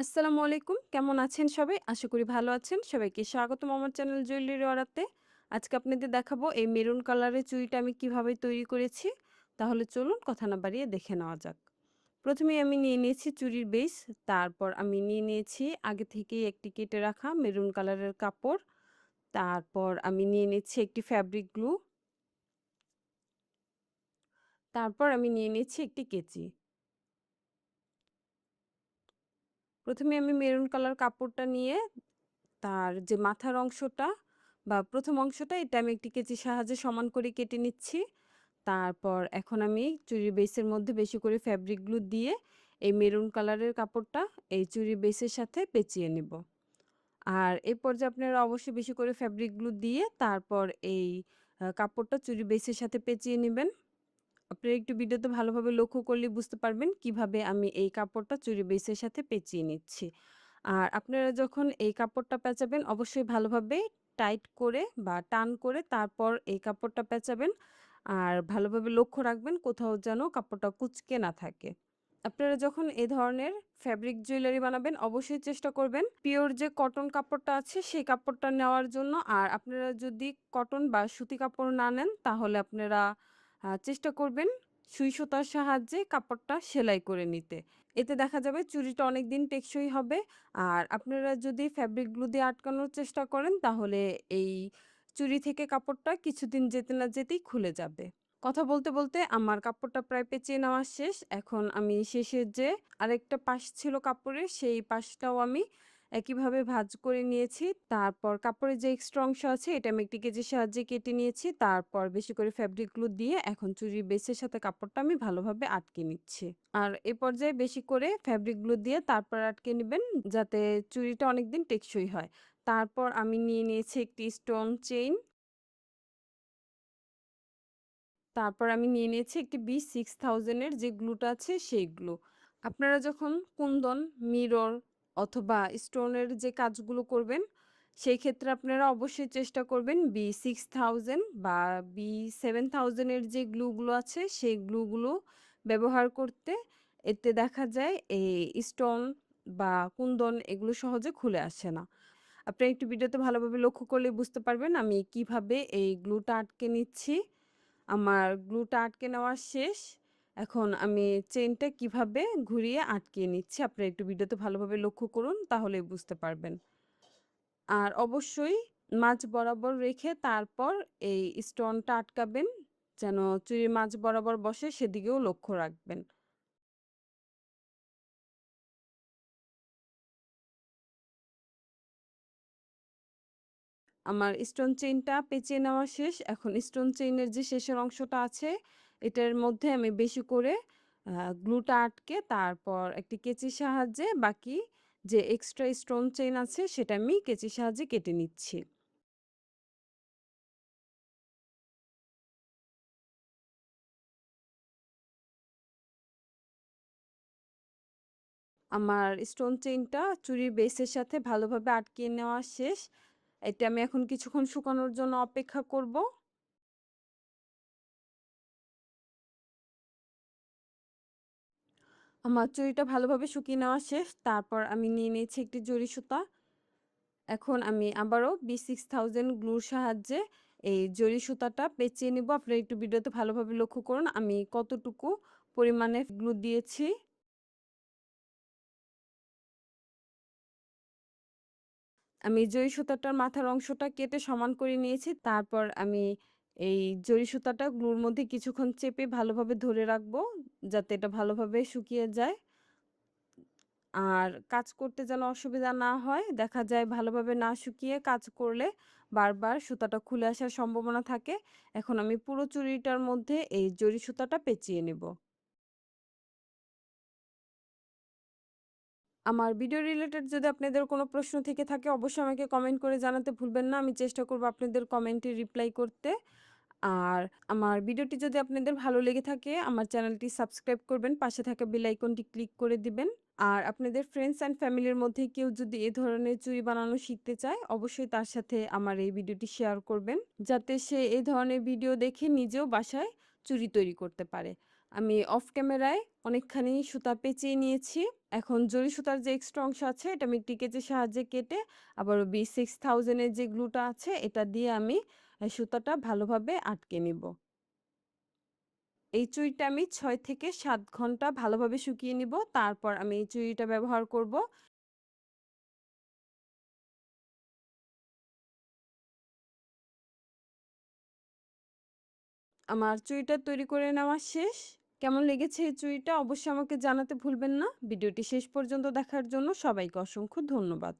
আসসালামু আলাইকুম। কেমন আছেন সবাই? আশা করি ভালো আছেন। সবাইকে স্বাগতম আমার চ্যানেল জুয়েলারি ওয়ারাতে। আজকে আপনাদের দেখাবো এই মেরুন কালারের চুড়িটা আমি কিভাবে তৈরি করেছি। তাহলে চলুন কথা না বাড়িয়ে দেখে নেওয়া যাক। প্রথমেই আমি নিয়ে নিয়েছি চুড়ির বেস। তারপর আমি নিয়ে নিয়েছি আগে থেকেই একটি কেটে রাখা মেরুন কালারের কাপড়। তারপর আমি নিয়ে নিচ্ছি একটি ফ্যাব্রিক গ্লু। তারপর আমি নিয়ে নিচ্ছি একটি কেচি। প্রথমে আমি মেরুন কালার কাপড়টা নিয়ে তার যে মাথার অংশটা বা ১ম অংশটা এটা আমি একটি কেচির সাহায্যে সমান করে কেটে নিচ্ছি। তারপর এখন আমি চুড়ির বেসের মধ্যে বেশি করে ফ্যাব্রিক গ্লু দিয়ে এই মেরুন কালারের কাপড়টা এই চুড়ির বেসের সাথে পেঁচিয়ে নিব। আর এই পর্যায়ে আপনারা অবশ্যই বেশি করে ফ্যাব্রিক গ্লু দিয়ে তারপর এই কাপড়টা চুড়ির বেসের সাথে পেঁচিয়ে নিবেন। আপনারা একটু ভিডিওতে ভালোভাবে লক্ষ্য করলে বুঝতে পারবেন কিভাবে আমি এই কাপড়টা চুড়ি বেসের সাথে পেঁচিয়ে নিচ্ছি। আর আপনারা যখন এই কাপড়টা পেঁচাবেন অবশ্যই ভালোভাবে টাইট করে বা টান করে তারপর এই কাপড়টা পেঁচাবেন। আর ভালোভাবে লক্ষ্য রাখবেন কোথাও যেন কাপড়টা কুঁচকে না থাকে। আপনারা যখন এ ধরনের ফ্যাব্রিক জুয়েলারি বানাবেন অবশ্যই চেষ্টা করবেন পিওর যে কটন কাপড়টা আছে সেই কাপড়টা নেওয়ার জন্য। আর আপনারা যদি কটন বা সুতি কাপড় না নেন তাহলে আপনারা চেষ্টা করবেন সুই সুতার সাহায্যে কাপড়টা সেলাই করে নিতে। এতে দেখা যাবে চুড়িটা অনেকদিন টেকসই হবে। আর আপনারা যদি ফ্যাব্রিক গ্লু দিয়ে আটকানোর চেষ্টা করেন তাহলে এই চুড়ি থেকে কাপড়টা কিছুদিন যেতে না যেতেই খুলে যাবে। কথা বলতে, বলতে আমার কাপড়টা প্রায় পেঁচিয়ে নেওয়া শেষ। এখন আমি শেষের যে আরেকটা পাশ ছিল কাপড়ের, সেই পাশটাও আমি একইভাবে ভাঁজ করে নিয়েছি। তারপর কাপড়ের যে এক্সট্রা অংশ আছে, এটা আমি একটি কেচির সাহায্যে কেটে নিয়েছি। তারপর বেশি করে ফ্যাব্রিক গ্লু দিয়ে এখন চুড়ির বেসের সাথে কাপড়টা আমি ভালোভাবে আটকে নিচ্ছি। আর এ পর্যায়ে বেশি করে ফ্যাব্রিক গ্লু দিয়ে তারপর আটকে নিবেন, যাতে চুড়িটা অনেকদিন টেকসই হয়। তারপর আমি নিয়ে নিয়েছি একটি স্টোন চেইন। তারপর আমি নিয়ে নিয়েছি একটি B6000 এর যে গ্লুটা আছে সেই গ্লু। আপনারা যখন কুন্দন, মিরর অথবা স্টোনের যে কাজগুলো করবেন, সেই ক্ষেত্রে আপনারা অবশ্যই চেষ্টা করবেন B6000 বা B7000 এর যে গ্লুগুলো আছে সেই গ্লুগুলো ব্যবহার করতে। এতে দেখা যায় এই স্টোন বা কুন্দন এগুলো সহজে খুলে আসে না। আপনি একটু ভিডিওতে ভালোভাবে লক্ষ্য করলে বুঝতে পারবেন আমি কিভাবে এই গ্লুটা আটকে নিচ্ছি। আমার গ্লুটা আটকে নেওয়া শেষ। এখন আমি চেইনটা কিভাবে ঘুরিয়ে আটকিয়ে নিচ্ছি। আপনারা একটু ভিডিওতে ভালোভাবে লক্ষ্য করুন তাহলেই বুঝতে পারবেন। আর অবশ্যই মাঝ বরাবর রেখে তারপর এই স্টোনটা আটকাবেন। যেন চুড়ির মাঝ বরাবর বসে সেদিকেও লক্ষ্য রাখবেন। আমার স্টোন চেইনটা পেঁচিয়ে নেওয়া শেষ। এখন স্টোন চেইনের যে শেষের অংশটা আছে, এটার মধ্যে আমি বেশি করে গ্লুটা আটকে তারপর একটি কেচির সাহায্যে বাকি যে এক্সট্রা স্টোন চেইন আছে সেটা আমি কেচির সাহায্যে কেটে নিচ্ছি। আমার স্টোন চেইনটা চুড়ির বেসের সাথে ভালোভাবে আটকিয়ে নেওয়া শেষ। এটা আমি এখন কিছুক্ষণ শুকানোর জন্য অপেক্ষা করব। আমার চুড়িটা ভালোভাবে শুকিয়ে নেওয়া শেষ। তারপর আমি নিয়ে নিয়েছি একটি জরি সুতা। এখন আমি আবারও B6000 গ্লুর সাহায্যে এই জরি সুতাটা পেঁচিয়ে নিব। আপনারা একটু ভিডিওতে ভালোভাবে লক্ষ্য করুন আমি কতটুকু পরিমাণে গ্লু দিয়েছি। আমি জরি সুতাটার মাথার অংশটা কেটে সমান করে নিয়েছি। তারপর আমি এই জরি সুতাটা গ্লুর মধ্যে কিছুক্ষণ চেপে ভালোভাবে ধরে রাখবো, যাতে এটা ভালোভাবে শুকিয়ে যায়। আর কাজ করতে যেন অসুবিধা না হয়। দেখা যায় ভালোভাবে না শুকিয়ে কাজ করলে বারবার সুতাটা খুলে আসার সম্ভাবনা থাকে। এখন আমি পুরো চুড়িটার মধ্যে এই জরি সুতাটা পেঁচিয়ে নেব। আমার ভিডিও রিলেটেড যদি আপনাদের কোনো প্রশ্ন থেকে থাকে অবশ্যই আমাকে কমেন্ট করে জানাতে ভুলবেন না। আমি চেষ্টা করব আপনাদের কমেন্টে রিপ্লাই করতে। আর আমার ভিডিওটি যদি আপনাদের ভালো লেগে থাকে আমার চ্যানেলটি সাবস্ক্রাইব করবেন, পাশে থাকা বেল আইকনটি ক্লিক করে দিবেন। আর আপনাদের ফ্রেন্ডস অ্যান্ড ফ্যামিলির মধ্যে কেউ যদি এ ধরনের চুড়ি বানানো শিখতে চায়, অবশ্যই তার সাথে আমার এই ভিডিওটি শেয়ার করবেন। যাতে সে এই ধরনের ভিডিও দেখে নিজেও বাসায় চুড়ি তৈরি করতে পারে। আমি অফ ক্যামেরায় অনেকখানি সুতা পেঁচিয়ে নিয়েছি। এখন জরি সুতার যে এক্সট্রা অংশ আছে এটা আমি একটি কেচির সাহায্যে কেটে আবারও B6000 এর যে গ্লুটা আছে এটা দিয়ে আমি সুতাটা ভালোভাবে আটকে নিব। এই চুড়িটা আমি ৬ থেকে ৭ ঘন্টা ভালোভাবে শুকিয়ে নিব। তারপর আমি এই চুড়িটা ব্যবহার করব। আমার চুড়িটা তৈরি করে নেওয়া শেষ। কেমন লেগেছে এই চুড়িটা অবশ্যই আমাকে জানাতে ভুলবেন না। ভিডিওটি শেষ পর্যন্ত দেখার জন্য সবাইকে অসংখ্য ধন্যবাদ।